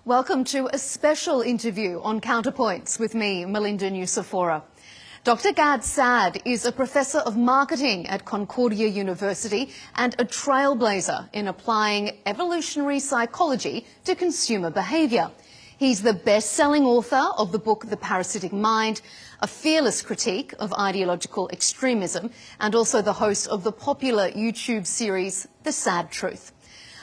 Welcome to a special interview on Counterpoints with me, Melinda Nusafora. Dr. Gad Saad is a professor of marketing at Concordia University and a trailblazer in applying evolutionary psychology to consumer behaviour. He's the best-selling author of the book The Parasitic Mind, a fearless critique of ideological extremism, and also the host of the popular YouTube series The Saad Truth.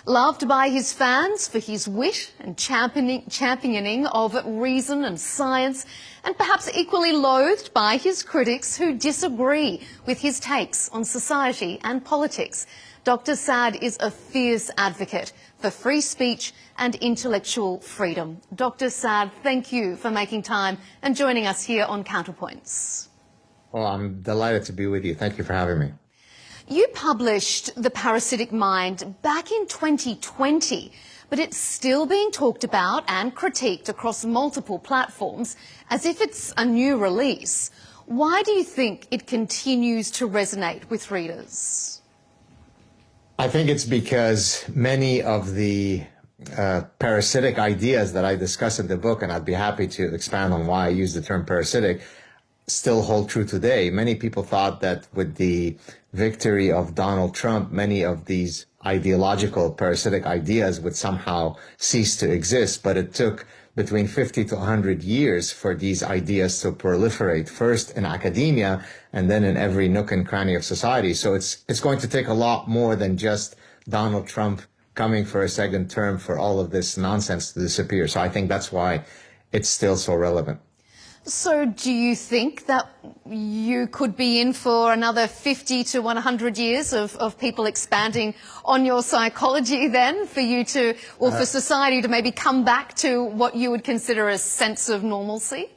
Loved by his fans for his wit and championing of reason and science, and perhaps equally loathed by his critics who disagree with his takes on society and politics. Dr. Saad is a fierce advocate for free speech and intellectual freedom. Dr. Saad, thank you for making time and joining us here on Counterpoints. Well, I'm delighted to be with you. Thank you for having me. You published The Parasitic Mind back in 2020, but it's still being talked about and critiqued across multiple platforms as if it's a new release. Why do you think it continues to resonate with readers? I think it's because many of the parasitic ideas that I discuss in the book, and I'd be happy to expand on why I use the term parasitic, still hold true today. Many people thought that with the victory of Donald Trump, many of these ideological parasitic ideas would somehow cease to exist. But it took between 50 to 100 years for these ideas to proliferate, first in academia and then in every nook and cranny of society. So it's going to take a lot more than just Donald Trump coming for a second term for all of this nonsense to disappear. So I think that's why it's still so relevant. So do you think that you could be in for another 50 to 100 years of people expanding on your psychology then, for you to, or for society to maybe come back to what you would consider a sense of normalcy?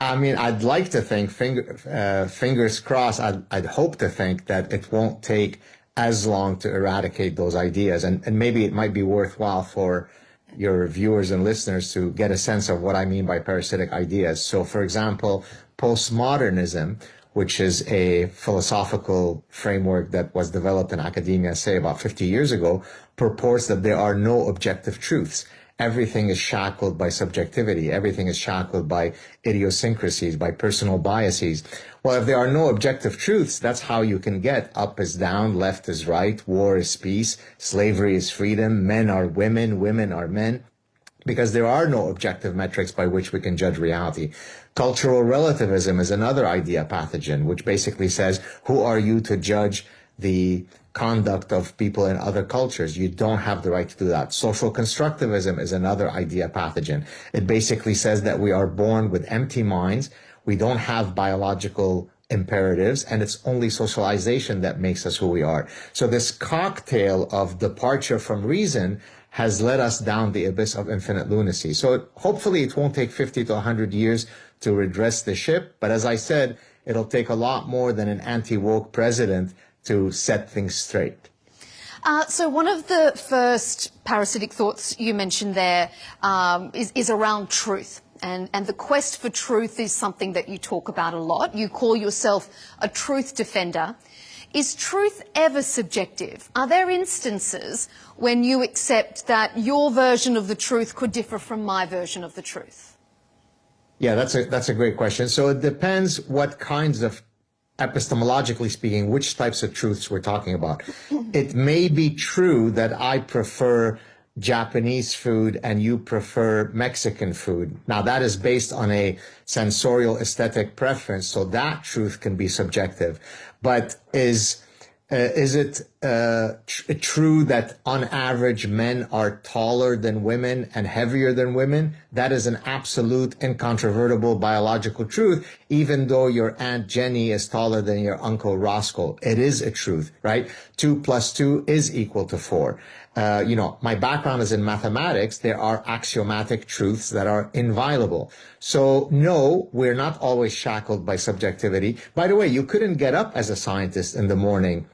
I mean, I'd like to think, fingers crossed, I'd hope to think that it won't take as long to eradicate those ideas. And maybe it might be worthwhile for your viewers and listeners to get a sense of what I mean by parasitic ideas. So, for example, postmodernism, which is a philosophical framework that was developed in academia, say, about 50 years ago, purports that there are no objective truths. Everything is shackled by subjectivity. Everything is shackled by idiosyncrasies, by personal biases. Well, if there are no objective truths, that's how you can get up is down, left is right, war is peace, slavery is freedom, men are women, women are men, because there are no objective metrics by which we can judge reality. Cultural relativism is another idea pathogen, which basically says, who are you to judge the conduct of people in other cultures? You don't have the right to do that. Social constructivism is another idea pathogen. It basically says that we are born with empty minds. We don't have biological imperatives, and it's only socialization that makes us who we are. So this cocktail of departure from reason has led us down the abyss of infinite lunacy. So hopefully it won't take 50 to 100 years to redress the ship. But as I said, it'll take a lot more than an anti-woke president to set things straight. So one of the first parasitic thoughts you mentioned there is around truth. And the quest for truth is something that you talk about a lot. You call yourself a truth defender. Is truth ever subjective? Are there instances when you accept that your version of the truth could differ from my version of the truth? Yeah, that's a great question. So it depends what kinds of, epistemologically speaking, which types of truths we're talking about. It may be true that I prefer Japanese food and you prefer Mexican food. Now, that is based on a sensorial aesthetic preference, so that truth can be subjective. But is it true that on average men are taller than women and heavier than women? That is an absolute, incontrovertible biological truth, even though your Aunt Jenny is taller than your Uncle Roscoe. It is a truth, right? 2 + 2 is equal to 4. My background is in mathematics. There are axiomatic truths that are inviolable. So no, we're not always shackled by subjectivity. By the way, you couldn't get up as a scientist in the morning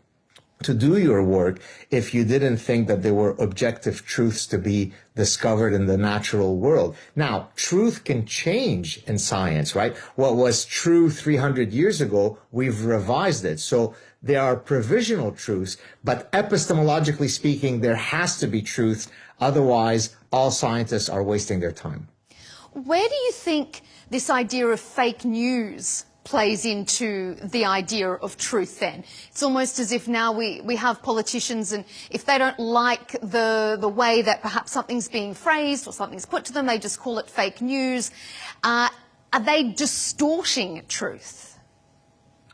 to do your work if you didn't think that there were objective truths to be discovered in the natural world. Now, truth can change in science, right? What was true 300 years ago, we've revised it. So there are provisional truths, but epistemologically speaking, there has to be truth. Otherwise, all scientists are wasting their time. Where do you think this idea of fake news plays into the idea of truth then? It's almost as if now we have politicians, and if they don't like the way that perhaps something's being phrased or something's put to them, they just call it fake news. Are they distorting truth?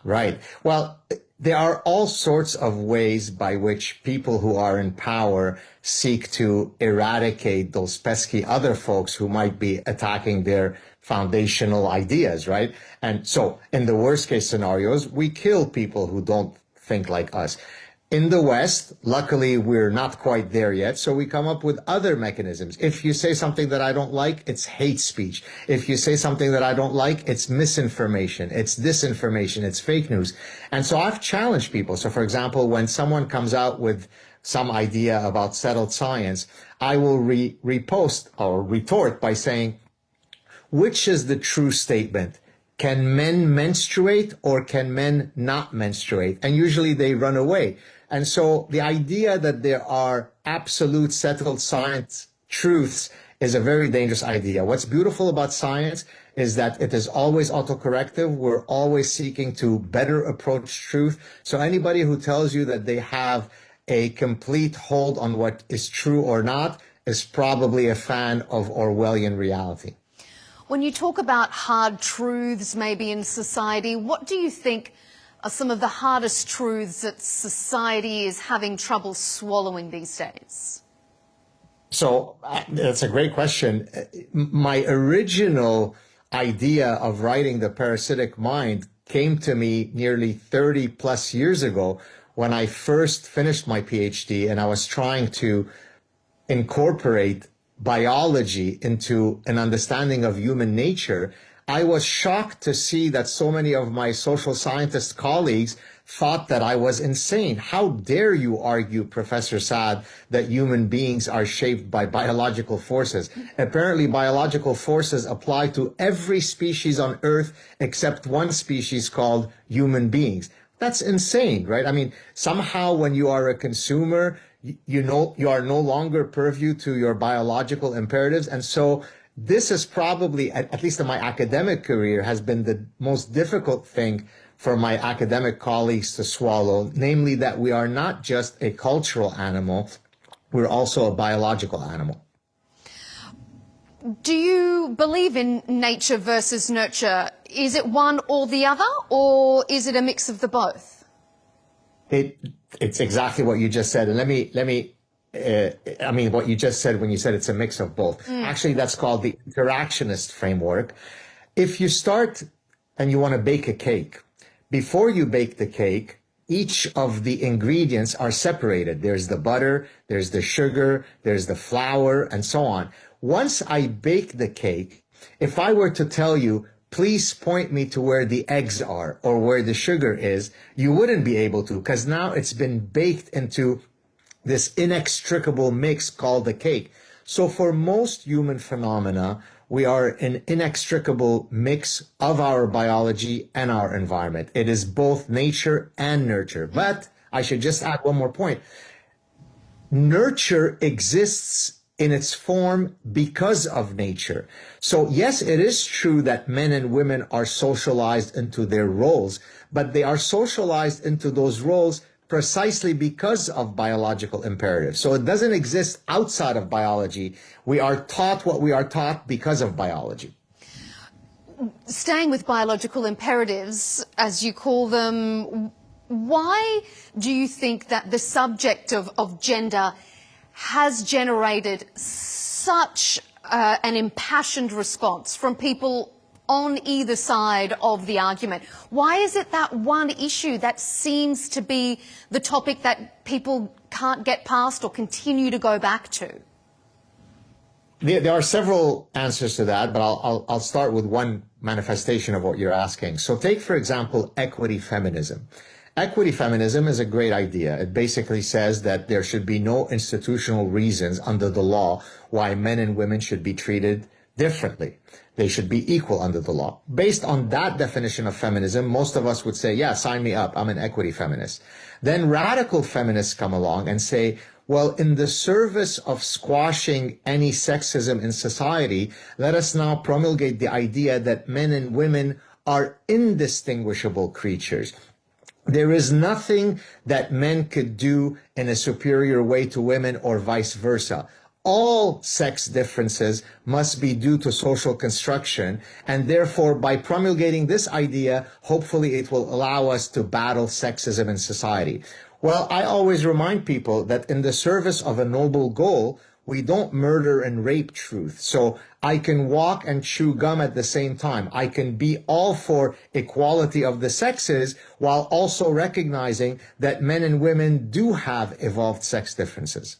Right. Well, there are all sorts of ways by which people who are in power seek to eradicate those pesky other folks who might be attacking their foundational ideas, right? And so in the worst case scenarios, we kill people who don't think like us. In the West, luckily, we're not quite there yet, so we come up with other mechanisms. If you say something that I don't like, it's hate speech. If you say something that I don't like, it's misinformation, it's disinformation, it's fake news. And so I've challenged people. So for example, when someone comes out with some idea about settled science, I will repost or retort by saying, which is the true statement? Can men menstruate or can men not menstruate? And usually they run away. And so the idea that there are absolute settled science truths is a very dangerous idea. What's beautiful about science is that it is always autocorrective. We're always seeking to better approach truth. So anybody who tells you that they have a complete hold on what is true or not is probably a fan of Orwellian reality. When you talk about hard truths maybe in society, what do you think are some of the hardest truths that society is having trouble swallowing these days? So that's a great question. My original idea of writing The Parasitic Mind came to me nearly 30 plus years ago when I first finished my PhD and I was trying to incorporate biology into an understanding of human nature. I was shocked to see that so many of my social scientist colleagues thought that I was insane. How dare you argue, Professor Saad, that human beings are shaped by biological forces? Apparently, biological forces apply to every species on Earth except one species called human beings. That's insane, right? I mean, somehow when you are a consumer, you know, you are no longer purview to your biological imperatives. And so this is probably, at least in my academic career, has been the most difficult thing for my academic colleagues to swallow, namely that we are not just a cultural animal, we're also a biological animal. Do you believe in nature versus nurture? Is it one or the other, or is it a mix of the both? It's exactly what you just said. And I mean, what you just said when you said it's a mix of both. Actually, that's called the interactionist framework. If you start and you want to bake a cake, before you bake the cake, each of the ingredients are separated. There's the butter, there's the sugar, there's the flour, and so on. Once I bake the cake, if I were to tell you, please point me to where the eggs are or where the sugar is, you wouldn't be able to, because now it's been baked into this inextricable mix called the cake. So for most human phenomena, we are an inextricable mix of our biology and our environment. It is both nature and nurture. But I should just add one more point. Nurture exists in its form because of nature. So yes, it is true that men and women are socialized into their roles, but they are socialized into those roles precisely because of biological imperatives. So it doesn't exist outside of biology. We are taught what we are taught because of biology. Staying with biological imperatives, as you call them, why do you think that the subject of gender has generated such an impassioned response from people on either side of the argument? Why is it that one issue that seems to be the topic that people can't get past or continue to go back to? There are several answers to that, but I'll start with one manifestation of what you're asking. So take, for example, equity feminism. Equity feminism is a great idea. It basically says that there should be no institutional reasons under the law why men and women should be treated differently. They should be equal under the law. Based on that definition of feminism, most of us would say, yeah, sign me up. I'm an equity feminist. Then radical feminists come along and say, well, in the service of squashing any sexism in society, let us now promulgate the idea that men and women are indistinguishable creatures. There is nothing that men could do in a superior way to women or vice versa. All sex differences must be due to social construction, and therefore, by promulgating this idea, hopefully it will allow us to battle sexism in society. Well, I always remind people that in the service of a noble goal, we don't murder and rape truth. So I can walk and chew gum at the same time. I can be all for equality of the sexes while also recognizing that men and women do have evolved sex differences.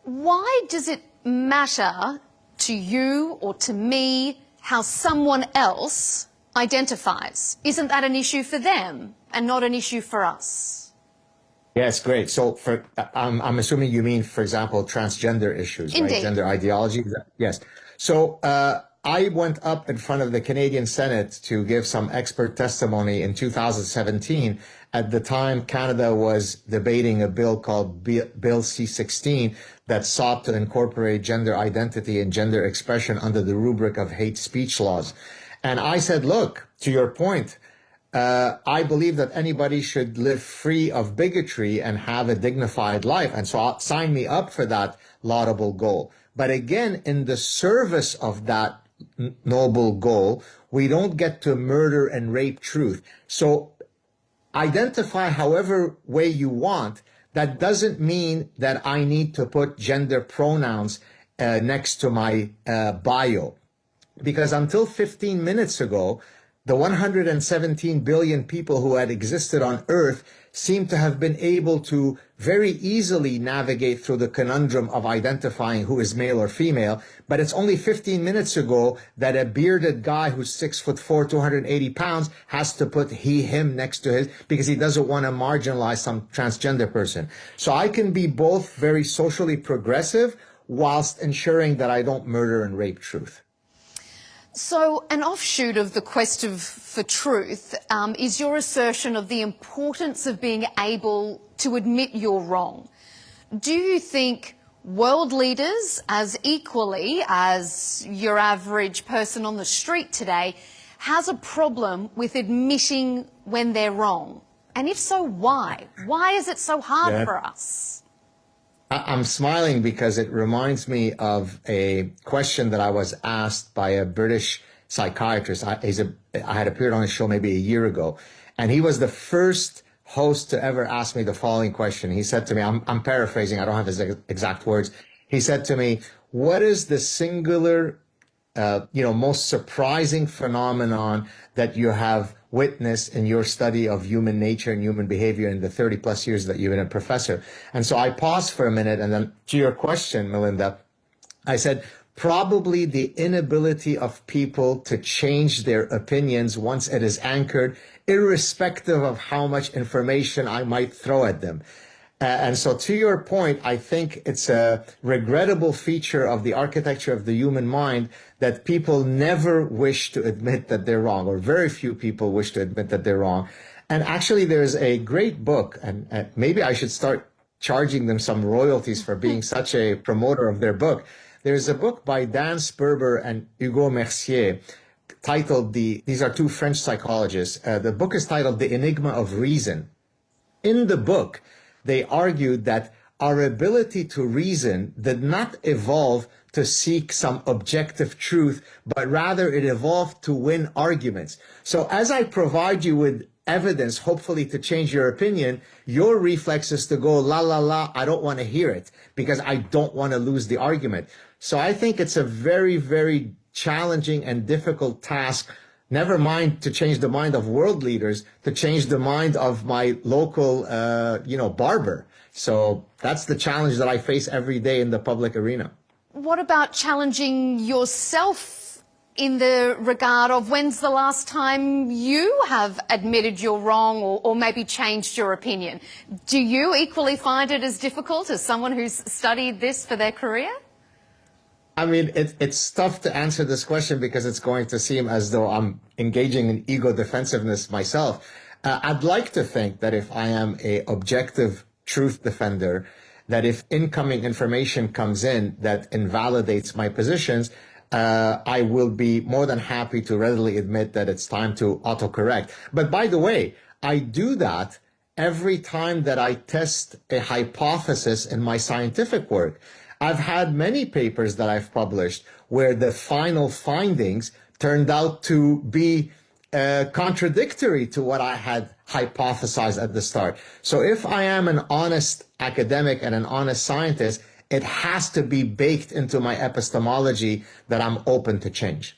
Why does it matter to you or to me how someone else identifies? Isn't that an issue for them and not an issue for us? Yes, great. So I'm assuming you mean, for example, transgender issues, Indeed. Right? Gender ideology. Yes. So I went up in front of the Canadian Senate to give some expert testimony in 2017. At the time, Canada was debating a bill called Bill C-16 that sought to incorporate gender identity and gender expression under the rubric of hate speech laws. And I said, look, to your point, I believe that anybody should live free of bigotry and have a dignified life. And so sign me up for that laudable goal. But again, in the service of that noble goal, we don't get to murder and rape truth. So identify however way you want. That doesn't mean that I need to put gender pronouns next to my bio. Because until 15 minutes ago, the 117 billion people who had existed on Earth seem to have been able to very easily navigate through the conundrum of identifying who is male or female. But it's only 15 minutes ago that a bearded guy who's 6'4", 280 pounds has to put he, him next to his because he doesn't want to marginalize some transgender person. So I can be both very socially progressive whilst ensuring that I don't murder and rape truth. So an offshoot of the quest for truth is your assertion of the importance of being able to admit you're wrong. Do you think world leaders, as equally as your average person on the street today, has a problem with admitting when they're wrong? And if so, why? Why is it so hard for us? I'm smiling because it reminds me of a question that I was asked by a British psychiatrist. I had appeared on his show maybe a year ago, and he was the first host to ever ask me the following question. He said to me, I'm paraphrasing, I don't have his exact words. He said to me, what is the singular, most surprising phenomenon that you have witnessed in your study of human nature and human behavior in the 30 plus years that you've been a professor? And so I paused for a minute, and then to your question, Melinda, I said, probably the inability of people to change their opinions once it is anchored, irrespective of how much information I might throw at them. And so to your point, I think it's a regrettable feature of the architecture of the human mind that people never wish to admit that they're wrong, or very few people wish to admit that they're wrong. And actually, there's a great book, and maybe I should start charging them some royalties for being such a promoter of their book. There's a book by Dan Sperber and Hugo Mercier titled these are two French psychologists. The book is titled The Enigma of Reason. In the book, they argued that our ability to reason did not evolve to seek some objective truth, but rather it evolved to win arguments. So as I provide you with evidence, hopefully to change your opinion, your reflex is to go, la, la, la, I don't want to hear it because I don't want to lose the argument. So I think it's a very, very challenging and difficult task. Never mind to change the mind of world leaders, to change the mind of my local, barber. So that's the challenge that I face every day in the public arena. What about challenging yourself in the regard of when's the last time you have admitted you're wrong or maybe changed your opinion? Do you equally find it as difficult as someone who's studied this for their career? I mean, it's tough to answer this question because it's going to seem as though I'm engaging in ego defensiveness myself. I'd like to think that if I am a objective truth defender, that if incoming information comes in that invalidates my positions, I will be more than happy to readily admit that it's time to autocorrect. But by the way, I do that every time that I test a hypothesis in my scientific work. I've had many papers that I've published where the final findings turned out to be contradictory to what I had hypothesized at the start. So if I am an honest academic and an honest scientist, it has to be baked into my epistemology that I'm open to change.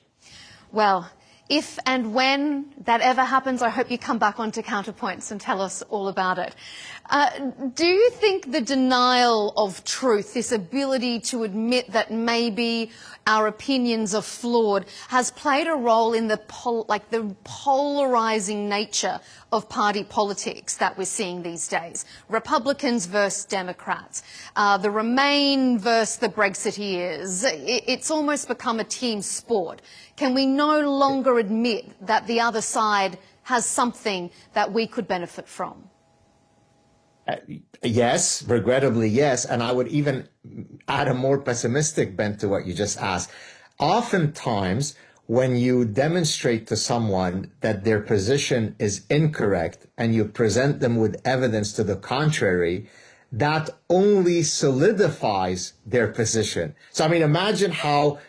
Well, if and when that ever happens, I hope you come back onto Counterpoints and tell us all about it. Do you think the denial of truth, this ability to admit that maybe our opinions are flawed, has played a role in the polarizing nature of party politics that we're seeing these days? Republicans versus Democrats, the Remain versus the Brexiteers. It's almost become a team sport. Can we no longer admit that the other side has something that we could benefit from? Yes, regrettably, yes. And I would even add a more pessimistic bent to what you just asked. Oftentimes, when you demonstrate to someone that their position is incorrect and you present them with evidence to the contrary, that only solidifies their position. So, I mean, imagine how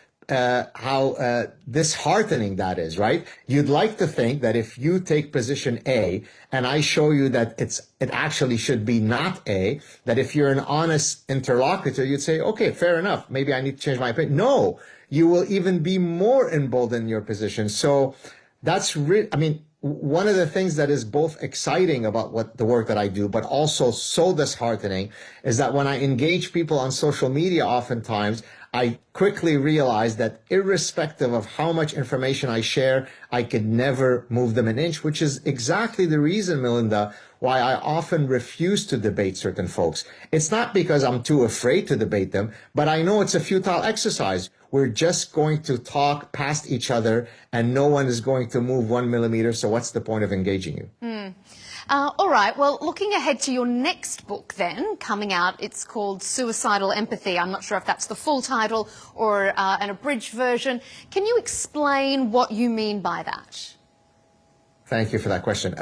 disheartening that is, right? You'd like to think that if you take position A and I show you that it actually should be not A, that if you're an honest interlocutor, you'd say, okay, fair enough. Maybe I need to change my opinion. No, you will even be more emboldened in your position. So that's I mean, one of the things that is both exciting about the work that I do, but also so disheartening, is that when I engage people on social media, oftentimes I quickly realize that irrespective of how much information I share, I could never move them an inch, which is exactly the reason, Melinda, why I often refuse to debate certain folks. It's not because I'm too afraid to debate them, but I know it's a futile exercise. We're just going to talk past each other and no one is going to move 1 millimeter. So what's the point of engaging you? All right. Well, looking ahead to your next book then, coming out, it's called Suicidal Empathy. I'm not sure if that's the full title or an abridged version. Can you explain what you mean by that? Thank you for that question.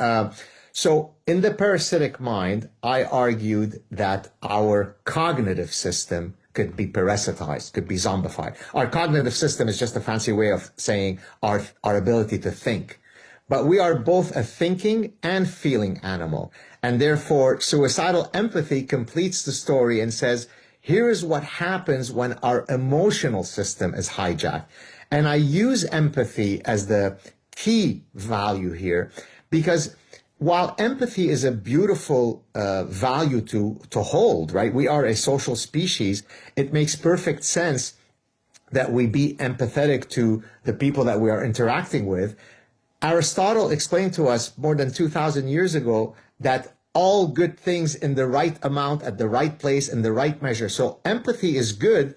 So in the Parasitic Mind, I argued that our cognitive system could be parasitized, could be zombified. Our cognitive system is just a fancy way of saying our ability to think. But we are both a thinking and feeling animal. And therefore, suicidal empathy completes the story and says, here is what happens when our emotional system is hijacked. And I use empathy as the key value here because while empathy is a beautiful value to hold, right? We are a social species. It makes perfect sense that we be empathetic to the people that we are interacting with. Aristotle explained to us more than 2,000 years ago that all good things in the right amount, at the right place, in the right measure. So empathy is good,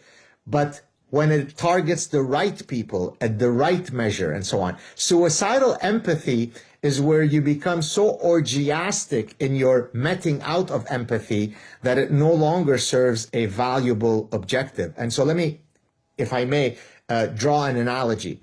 but when it targets the right people at the right measure and so on. Suicidal empathy is where you become so orgiastic in your meting out of empathy that it no longer serves a valuable objective. And so let me, if I may, draw an analogy.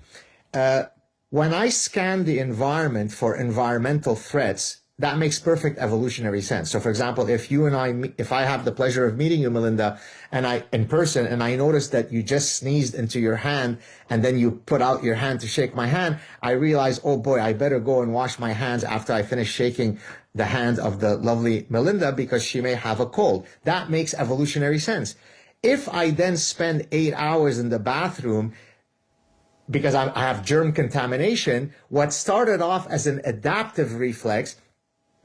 When I scan the environment for environmental threats, that makes perfect evolutionary sense. So for example, if I have the pleasure of meeting you, Melinda, in person, and I notice that you just sneezed into your hand and then you put out your hand to shake my hand, I realize, oh boy, I better go and wash my hands after I finish shaking the hand of the lovely Melinda because she may have a cold. That makes evolutionary sense. If I then spend 8 hours in the bathroom because I have germ contamination, what started off as an adaptive reflex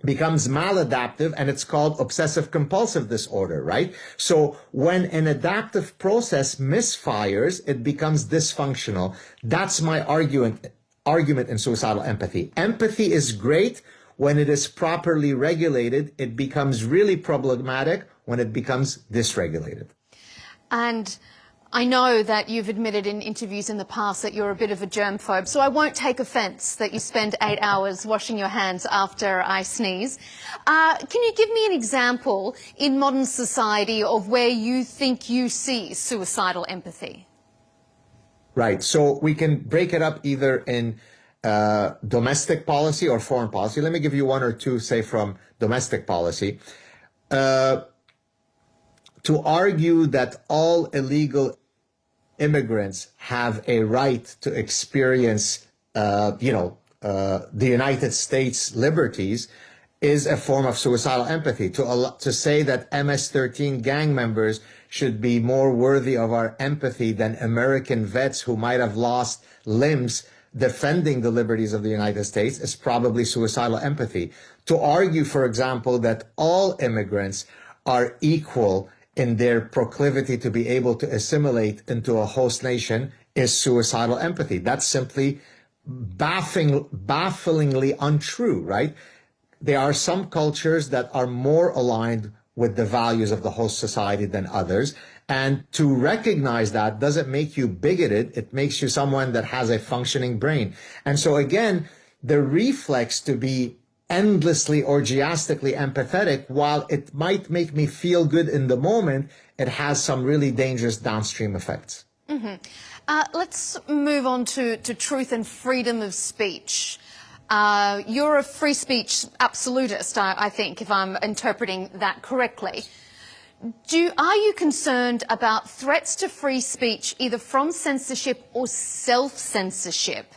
becomes maladaptive, and it's called obsessive compulsive disorder, right? So when an adaptive process misfires, it becomes dysfunctional. That's my argument in suicidal empathy. Empathy is great when it is properly regulated. It becomes really problematic when it becomes dysregulated. And I know that you've admitted in interviews in the past that you're a bit of a germphobe, so I won't take offence that you spend 8 hours washing your hands after I sneeze. Can you give me an example in modern society of where you think you see suicidal empathy? Right. So we can break it up either in domestic policy or foreign policy. Let me give you one or two, say, from domestic policy. To argue that all illegal immigrants have a right to experience, the United States liberties is a form of suicidal empathy. To say that MS-13 gang members should be more worthy of our empathy than American vets who might have lost limbs defending the liberties of the United States is probably suicidal empathy. To argue, for example, that all immigrants are equal in their proclivity to be able to assimilate into a host nation is suicidal empathy. That's simply bafflingly untrue, right? There are some cultures that are more aligned with the values of the host society than others. And to recognize that doesn't make you bigoted. It makes you someone that has a functioning brain. And so again, the reflex to be endlessly orgiastically empathetic, while it might make me feel good in the moment, it has some really dangerous downstream effects. Mm-hmm. Let's move on to truth and freedom of speech. You're a free speech absolutist, I think, if I'm interpreting that correctly. Are you concerned about threats to free speech, either from censorship or self-censorship?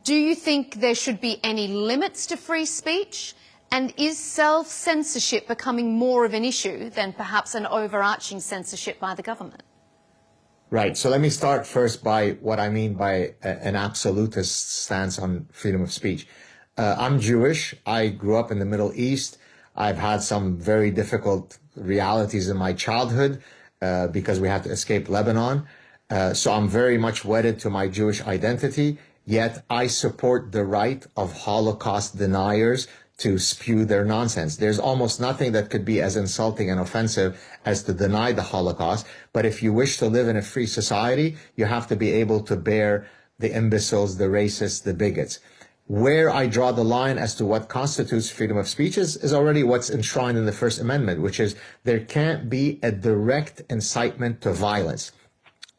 Do you think there should be any limits to free speech? And is self-censorship becoming more of an issue than perhaps an overarching censorship by the government? Right. So let me start first by what I mean by an absolutist stance on freedom of speech. I'm Jewish. I grew up in the Middle East. I've had some very difficult realities in my childhood because we had to escape Lebanon. So I'm very much wedded to my Jewish identity. Yet I support the right of Holocaust deniers to spew their nonsense. There's almost nothing that could be as insulting and offensive as to deny the Holocaust. But if you wish to live in a free society, you have to be able to bear the imbeciles, the racists, the bigots. Where I draw the line as to what constitutes freedom of speech is already what's enshrined in the First Amendment, which is there can't be a direct incitement to violence.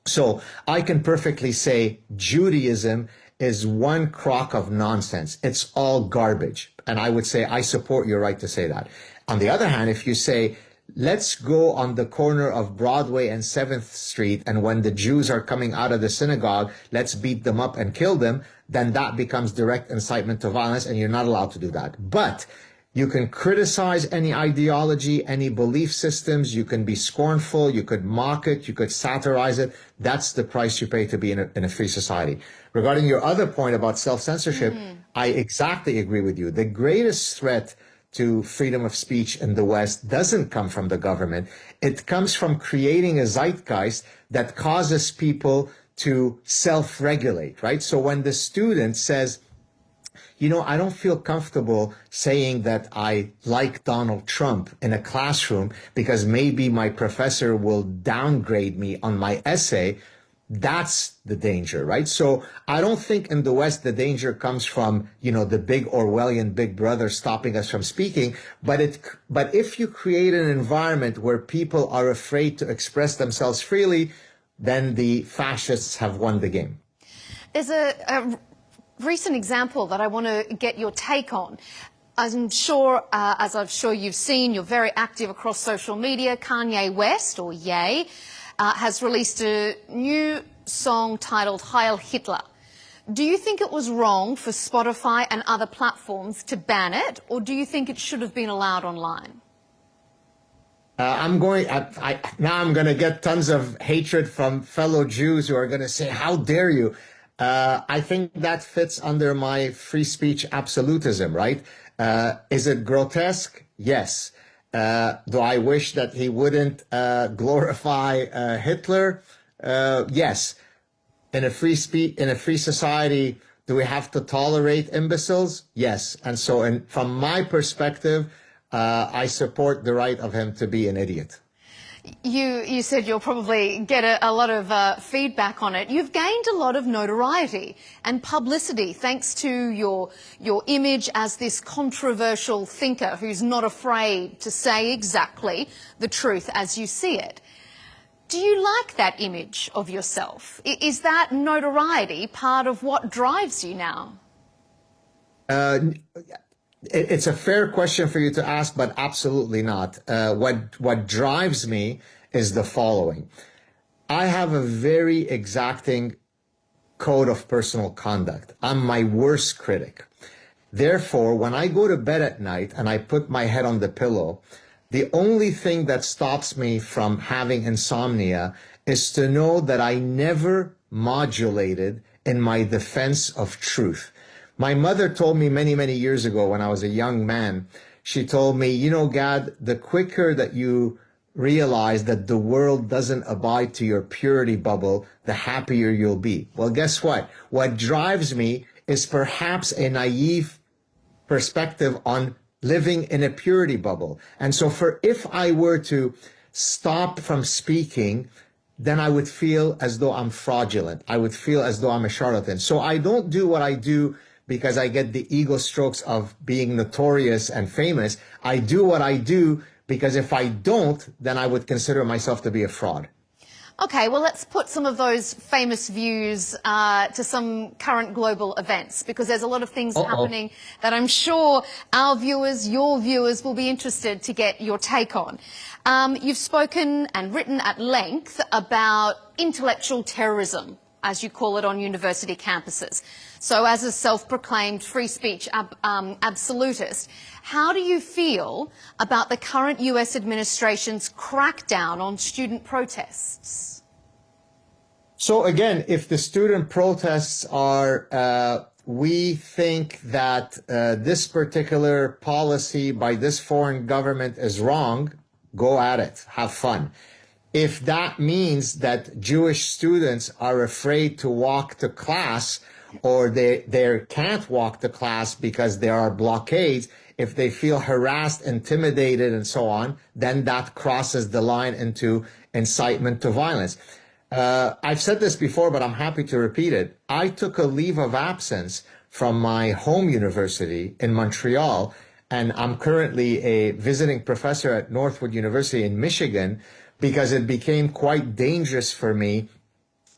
So I can perfectly say Judaism is one crock of nonsense. It's all garbage. And I would say I support your right to say that. On the other hand, if you say, let's go on the corner of Broadway and 7th Street, and when the Jews are coming out of the synagogue, let's beat them up and kill them, then that becomes direct incitement to violence, and you're not allowed to do that. But you can criticize any ideology, any belief systems. You can be scornful. You could mock it. You could satirize it. That's the price you pay to be in a free society. Regarding your other point about self-censorship, I exactly agree with you. The greatest threat to freedom of speech in the West doesn't come from the government. It comes from creating a zeitgeist that causes people to self-regulate, right? So when the student says, I don't feel comfortable saying that I like Donald Trump in a classroom because maybe my professor will downgrade me on my essay. That's the danger, right? So I don't think in the West the danger comes from, the big Orwellian big brother stopping us from speaking. But if you create an environment where people are afraid to express themselves freely, then the fascists have won the game. There's a recent example that I want to get your take on. I'm sure, as I'm sure you've seen, you're very active across social media. Kanye West, or Ye, has released a new song titled Heil Hitler. Do you think it was wrong for Spotify and other platforms to ban it, or do you think it should have been allowed online? Now I'm going to get tons of hatred from fellow Jews who are going to say, how dare you? I think that fits under my free speech absolutism, right? Is it grotesque? Yes. Do I wish that he wouldn't glorify Hitler? Yes. In a free society, do we have to tolerate imbeciles? Yes. And so, from my perspective, I support the right of him to be an idiot. You said you'll probably get a lot of feedback on it. You've gained a lot of notoriety and publicity thanks to your image as this controversial thinker who's not afraid to say exactly the truth as you see it. Do you like that image of yourself? Is that notoriety part of what drives you now? It's a fair question for you to ask, but absolutely not. What drives me is the following. I have a very exacting code of personal conduct. I'm my worst critic. Therefore, when I go to bed at night and I put my head on the pillow, the only thing that stops me from having insomnia is to know that I never modulated in my defense of truth. My mother told me many, many years ago when I was a young man, she told me, you know, Gad, the quicker that you realize that the world doesn't abide to your purity bubble, the happier you'll be. Well, guess what? What drives me is perhaps a naive perspective on living in a purity bubble. And so if I were to stop from speaking, then I would feel as though I'm fraudulent. I would feel as though I'm a charlatan. So I don't do what I do because I get the ego strokes of being notorious and famous. I do what I do because if I don't, then I would consider myself to be a fraud. Okay, well, let's put some of those famous views to some current global events, because there's a lot of things happening that I'm sure our viewers, your viewers, will be interested to get your take on. You've spoken and written at length about intellectual terrorism, as you call it, on university campuses. So as a self-proclaimed free speech absolutist, how do you feel about the current US administration's crackdown on student protests? So again, if the student protests are, we think that this particular policy by this foreign government is wrong, go at it, have fun. If that means that Jewish students are afraid to walk to class, or they can't walk to class because there are blockades, if they feel harassed, intimidated, and so on, then that crosses the line into incitement to violence. I've said this before, but I'm happy to repeat it. I took a leave of absence from my home university in Montreal, and I'm currently a visiting professor at Northwood University in Michigan, because it became quite dangerous for me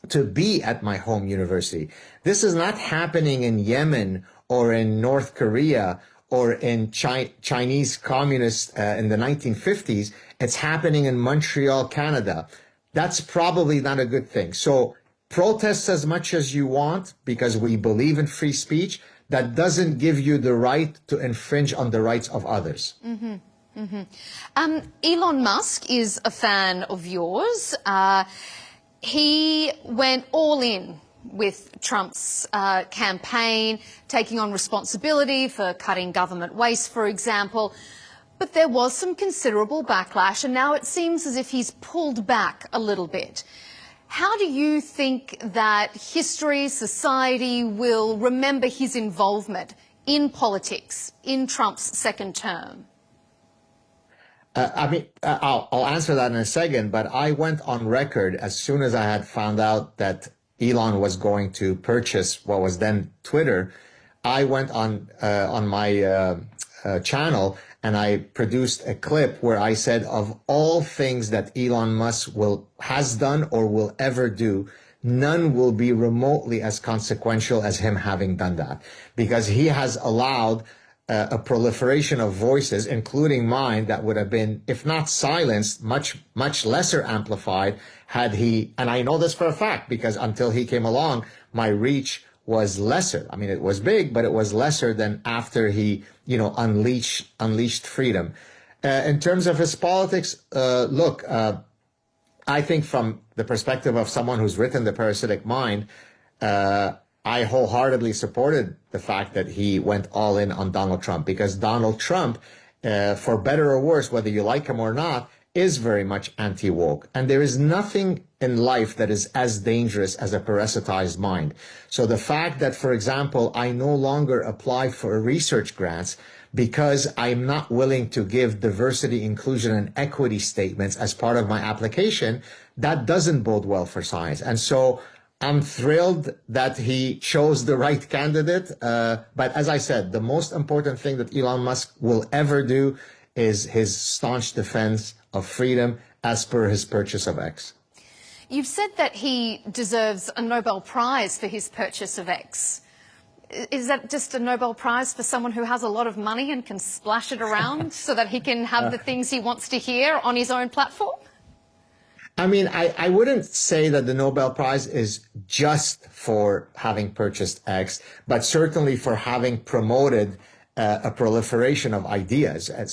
to be at my home university. This is not happening in Yemen or in North Korea or in Chinese communists in the 1950s. It's happening in Montreal, Canada. That's probably not a good thing. So protest as much as you want, because we believe in free speech. That doesn't give you the right to infringe on the rights of others. Mm-hmm. Mm-hmm. Elon Musk is a fan of yours. He went all in with Trump's campaign, taking on responsibility for cutting government waste, for example. But there was some considerable backlash, and now it seems as if he's pulled back a little bit. How do you think that history, society will remember his involvement in politics in Trump's second term? I'll answer that in a second, but I went on record as soon as I had found out that Elon was going to purchase what was then Twitter. I went on my channel and I produced a clip where I said, of all things that Elon Musk has done or will ever do, none will be remotely as consequential as him having done that, because he has allowed a proliferation of voices, including mine, that would have been, if not silenced, much lesser amplified had he, and I know this for a fact, because until he came along, my reach was lesser. I mean, it was big, but it was lesser than after he, unleashed freedom. In terms of his politics, look, I think from the perspective of someone who's written The Parasitic Mind, I wholeheartedly supported the fact that he went all in on Donald Trump, because Donald Trump, for better or worse, whether you like him or not, is very much anti-woke. And there is nothing in life that is as dangerous as a parasitized mind. So the fact that, for example, I no longer apply for research grants because I'm not willing to give diversity, inclusion, and equity statements as part of my application, that doesn't bode well for science. And so I'm thrilled that he chose the right candidate. But as I said, the most important thing that Elon Musk will ever do is his staunch defense of freedom as per his purchase of X. You've said that he deserves a Nobel Prize for his purchase of X. Is that just a Nobel Prize for someone who has a lot of money and can splash it around so that he can have the things he wants to hear on his own platform? I mean, I wouldn't say that the Nobel Prize is just for having purchased X, but certainly for having promoted a proliferation of ideas. And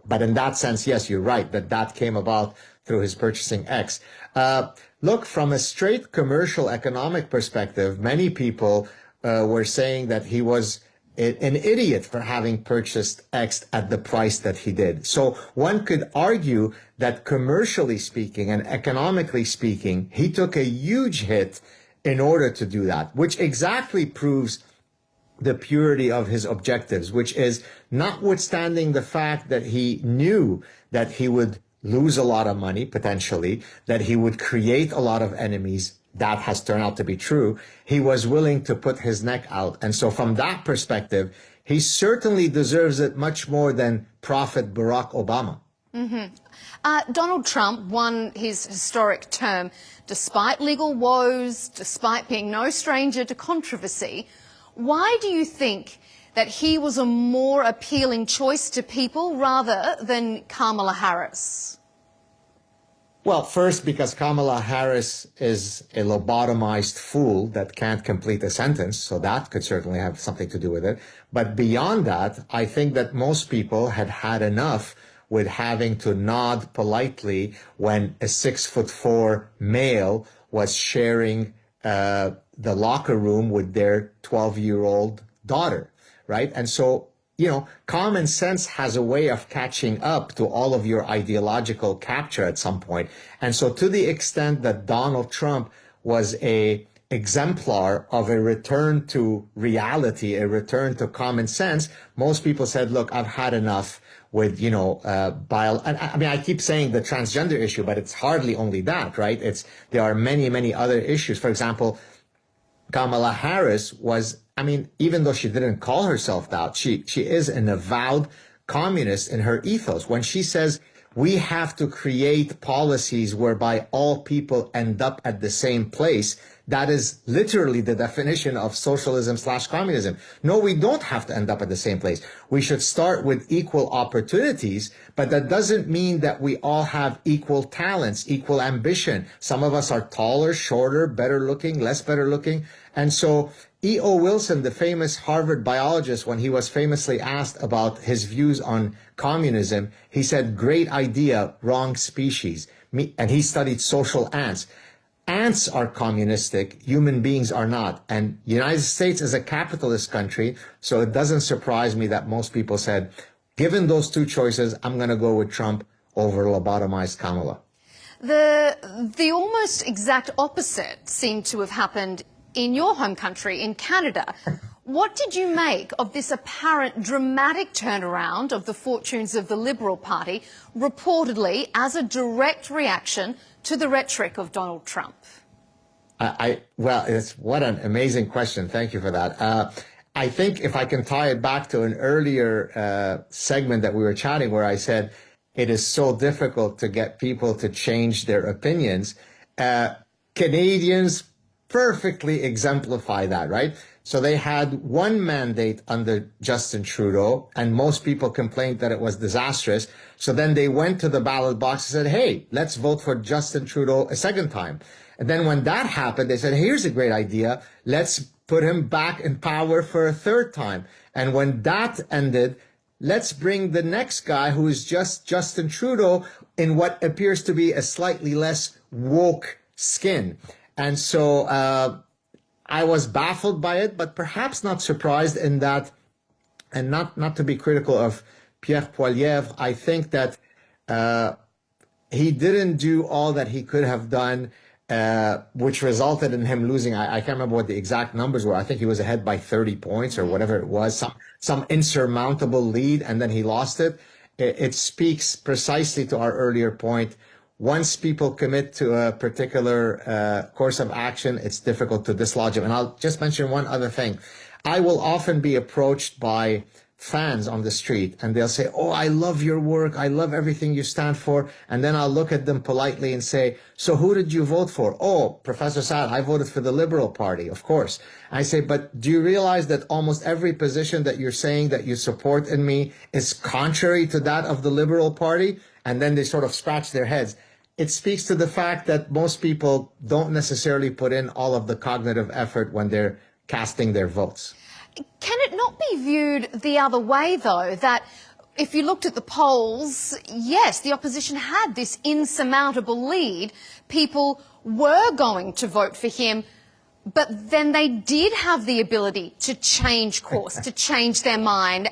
but in that sense, yes, you're right, that came about through his purchasing X. Look, from a straight commercial economic perspective, many people were saying that he was an idiot for having purchased X at the price that he did. So one could argue that commercially speaking and economically speaking, he took a huge hit in order to do that, which exactly proves the purity of his objectives, which is notwithstanding the fact that he knew that he would lose a lot of money, potentially, that he would create a lot of enemies. That has turned out to be true. He was willing to put his neck out. And so from that perspective, he certainly deserves it much more than Prophet Barack Obama. Donald Trump won his historic term despite legal woes, despite being no stranger to controversy. Why do you think that he was a more appealing choice to people rather than Kamala Harris? Well, first, because Kamala Harris is a lobotomized fool that can't complete a sentence, so that could certainly have something to do with it. But beyond that, I think that most people had had enough with having to nod politely when a 6'4" male was sharing the locker room with their 12-year-old daughter, right? And so, you know, common sense has a way of catching up to all of your ideological capture at some point. And so to the extent that Donald Trump was a exemplar of a return to reality, a return to common sense, most people said, look, I've had enough with, you know, and I mean, I keep saying the transgender issue, but it's hardly only that, right? There are many, many other issues. For example, Kamala Harris was, I mean, even though she didn't call herself that, she is an avowed communist in her ethos. When she says we have to create policies whereby all people end up at the same place, that is literally the definition of socialism/communism. No, we don't have to end up at the same place. We should start with equal opportunities, but that doesn't mean that we all have equal talents, equal ambition. Some of us are taller, shorter, better looking, less better looking. And so E.O. Wilson, the famous Harvard biologist, when he was famously asked about his views on communism, he said, great idea, wrong species. And he studied social ants. Ants are communistic, human beings are not. And the United States is a capitalist country, so it doesn't surprise me that most people said, given those two choices, I'm going to go with Trump over lobotomized Kamala. The almost exact opposite seemed to have happened in your home country, in Canada. What did you make of this apparent dramatic turnaround of the fortunes of the Liberal Party, reportedly as a direct reaction to the rhetoric of Donald Trump? Well, what an amazing question. Thank you for that. I think if I can tie it back to an earlier segment that we were chatting where I said it is so difficult to get people to change their opinions, Canadians perfectly exemplify that, right? So they had one mandate under Justin Trudeau, and most people complained that it was disastrous. So then they went to the ballot box and said, hey, let's vote for Justin Trudeau a second time. And then when that happened, they said, here's a great idea. Let's put him back in power for a third time. And when that ended, let's bring the next guy who is just Justin Trudeau in what appears to be a slightly less woke skin. And so I was baffled by it, but perhaps not surprised in that, and not to be critical of Pierre Poilievre, I think that he didn't do all that he could have done, which resulted in him losing. I can't remember what the exact numbers were. I think he was ahead by 30 points or whatever it was, some insurmountable lead, and then he lost it. It speaks precisely to our earlier point. Once people commit to a particular course of action, it's difficult to dislodge them. And I'll just mention one other thing. I will often be approached by fans on the street and they'll say, "Oh, I love your work. I love everything you stand for." And then I'll look at them politely and say, "So who did you vote for?" "Oh, Professor Saad, I voted for the Liberal Party, of course." I say, "But do you realize that almost every position that you're saying that you support in me is contrary to that of the Liberal Party?" And then they sort of scratch their heads. It speaks to the fact that most people don't necessarily put in all of the cognitive effort when they're casting their votes. Can it not be viewed the other way, though, that if you looked at the polls, yes, the opposition had this insurmountable lead. People were going to vote for him, but then they did have the ability to change course, to change their mind,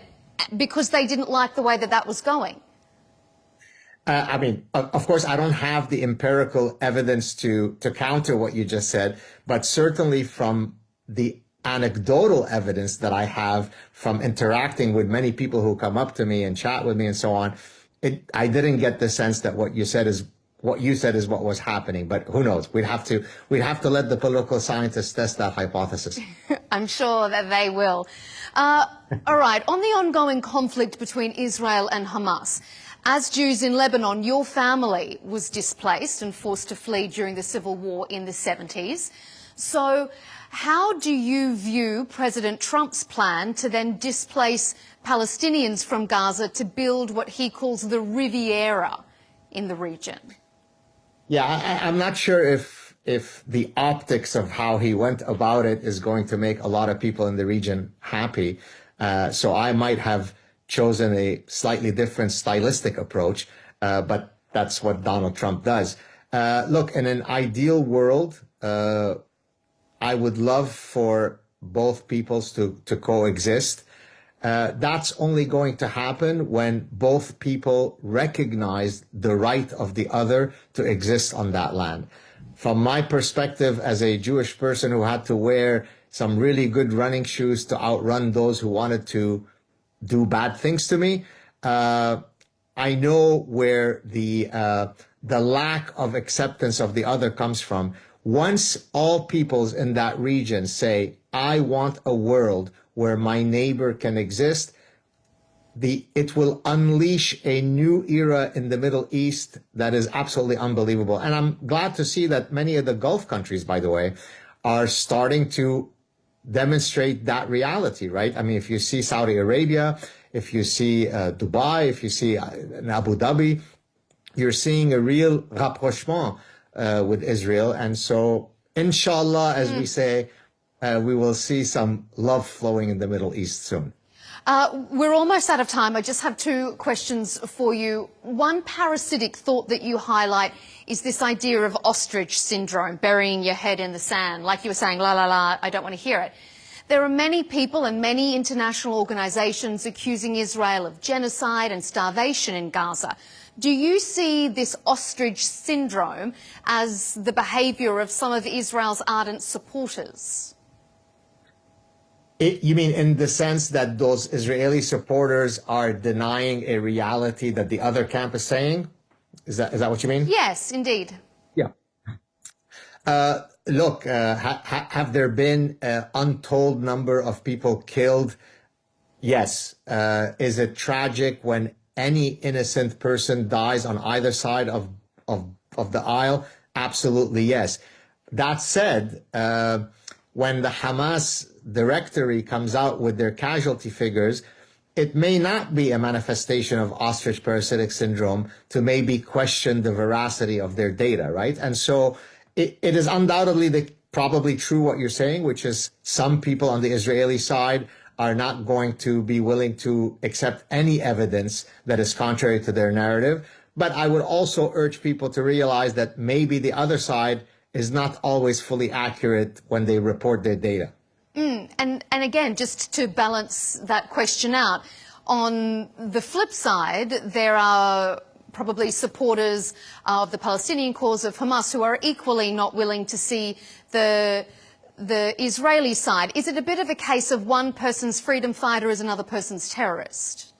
because they didn't like the way that that was going. I mean, of course, I don't have the empirical evidence to counter what you just said, but certainly from the anecdotal evidence that I have from interacting with many people who come up to me and chat with me and so on, I didn't get the sense that what you said is what was happening. But who knows? We'd have to let the political scientists test that hypothesis. I'm sure that they will. All right. On the ongoing conflict between Israel and Hamas, as Jews in Lebanon, your family was displaced and forced to flee during the civil war in the 70s. So how do you view President Trump's plan to then displace Palestinians from Gaza to build what he calls the Riviera in the region? Yeah, I'm not sure if the optics of how he went about it is going to make a lot of people in the region happy. So I might have chosen a slightly different stylistic approach, but that's what Donald Trump does. Look, in an ideal world, I would love for both peoples to coexist. That's only going to happen when both people recognize the right of the other to exist on that land. From my perspective as a Jewish person who had to wear some really good running shoes to outrun those who wanted to do bad things to me, I know where the lack of acceptance of the other comes from. Once all peoples in that region say, "I want a world where my neighbor can exist," it will unleash a new era in the Middle East that is absolutely unbelievable. And I'm glad to see that many of the Gulf countries, by the way, are starting to demonstrate that reality, right? I mean, if you see Saudi Arabia, if you see Dubai, if you see Abu Dhabi, you're seeing a real rapprochement with Israel. And so, inshallah, as we say, we will see some love flowing in the Middle East soon. We're almost out of time. I just have two questions for you. One parasitic thought that you highlight is this idea of Ostrich Syndrome, burying your head in the sand. Like you were saying, la, la, la, I don't want to hear it. There are many people and many international organisations accusing Israel of genocide and starvation in Gaza. Do you see this Ostrich Syndrome as the behaviour of some of Israel's ardent supporters? You mean in the sense that those Israeli supporters are denying a reality that the other camp is saying? Is that what you mean? Yes, indeed. Yeah. Look, have there been an untold number of people killed? Yes. Is it tragic when any innocent person dies on either side of the aisle? Absolutely, yes. That said, when the Hamas directory comes out with their casualty figures, it may not be a manifestation of ostrich parasitic syndrome to maybe question the veracity of their data, right? And so it is undoubtedly probably true what you're saying, which is some people on the Israeli side are not going to be willing to accept any evidence that is contrary to their narrative. But I would also urge people to realize that maybe the other side is not always fully accurate when they report their data. And again, just to balance that question out, on the flip side, there are probably supporters of the Palestinian cause of Hamas who are equally not willing to see the Israeli side. Is it a bit of a case of one person's freedom fighter is another person's terrorist?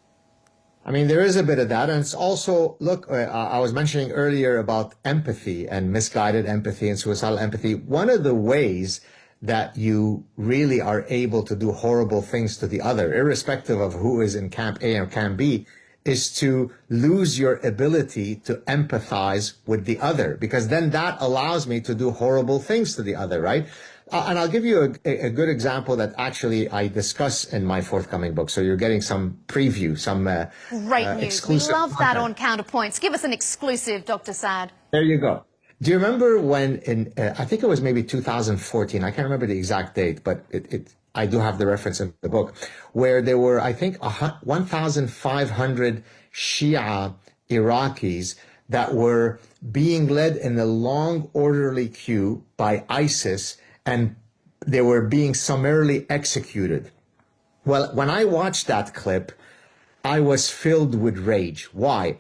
I mean, there is a bit of that. And it's also, look, I was mentioning earlier about empathy and misguided empathy and suicidal empathy. One of the ways that you really are able to do horrible things to the other, irrespective of who is in camp A or camp B, is to lose your ability to empathize with the other, because then that allows me to do horrible things to the other, right? And I'll give you a good example that actually I discuss in my forthcoming book. So you're getting some preview, some great news. Exclusive We love that content. on Counterpoints. Give us an exclusive, Dr. Saad. There you go. Do you remember when in, I think it was maybe 2014, I can't remember the exact date, but I do have the reference in the book, where there were, I think, 1,500 Shia Iraqis that were being led in a long orderly queue by ISIS, and they were being summarily executed. Well, when I watched that clip, I was filled with rage. Why?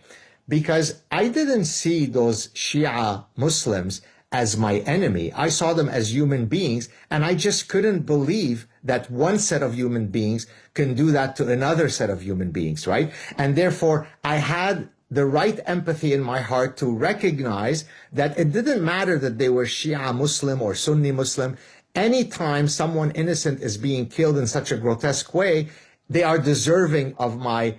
Because I didn't see those Shia Muslims as my enemy. I saw them as human beings, and I just couldn't believe that one set of human beings can do that to another set of human beings, right? And therefore, I had the right empathy in my heart to recognize that it didn't matter that they were Shia Muslim or Sunni Muslim. Anytime someone innocent is being killed in such a grotesque way, they are deserving of my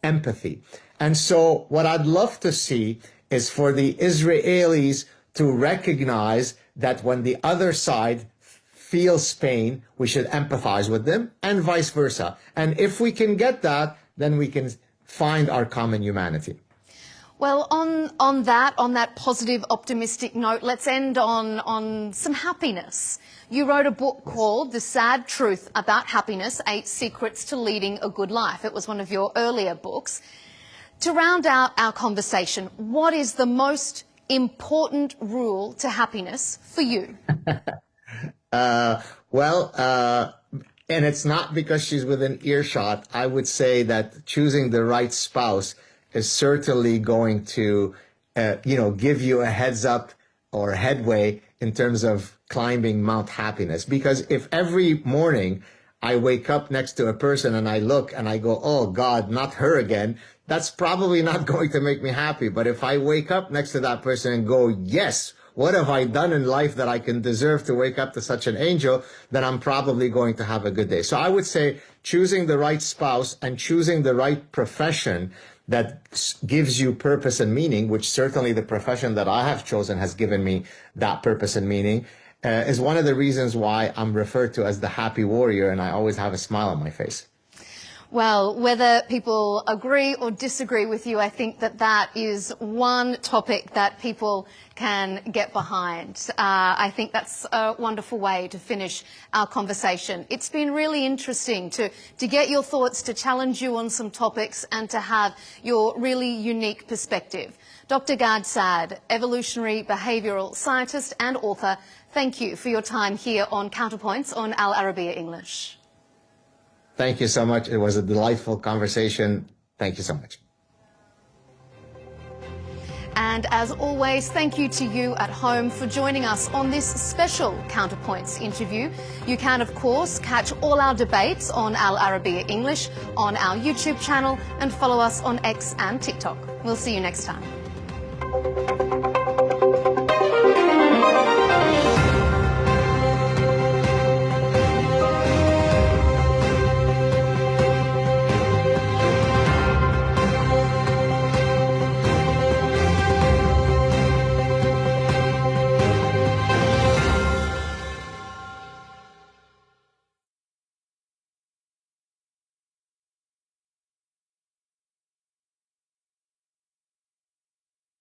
empathy. And so what I'd love to see is for the Israelis to recognize that when the other side feels pain, we should empathize with them, and vice versa. And if we can get that, then we can find our common humanity. Well, on that positive, optimistic note, let's end on some happiness. You wrote a book called The Saad Truth About Happiness, 8 Secrets to Leading a Good Life. It was one of your earlier books. To round out our conversation, what is the most important rule to happiness for you? And it's not because she's within earshot. I would say that choosing the right spouse is certainly going to, give you a heads up or headway in terms of climbing Mount Happiness. Because if every morning I wake up next to a person and I look and I go, oh God, not her again, that's probably not going to make me happy. But if I wake up next to that person and go, yes, what have I done in life that I can deserve to wake up to such an angel, then I'm probably going to have a good day. So I would say choosing the right spouse and choosing the right profession that gives you purpose and meaning, which certainly the profession that I have chosen has given me that purpose and meaning, is one of the reasons why I'm referred to as the happy warrior, and I always have a smile on my face. Well, whether people agree or disagree with you, I think that is one topic that people can get behind. I think that's a wonderful way to finish our conversation. It's been really interesting to get your thoughts, to challenge you on some topics, and to have your really unique perspective. Dr. Gad Saad, evolutionary behavioural scientist and author, thank you for your time here on Counterpoints on Al Arabiya English. Thank you so much. It was a delightful conversation. Thank you so much. And as always, thank you to you at home for joining us on this special Counterpoints interview. You can, of course, catch all our debates on Al Arabiya English on our YouTube channel and follow us on X and TikTok. We'll see you next time.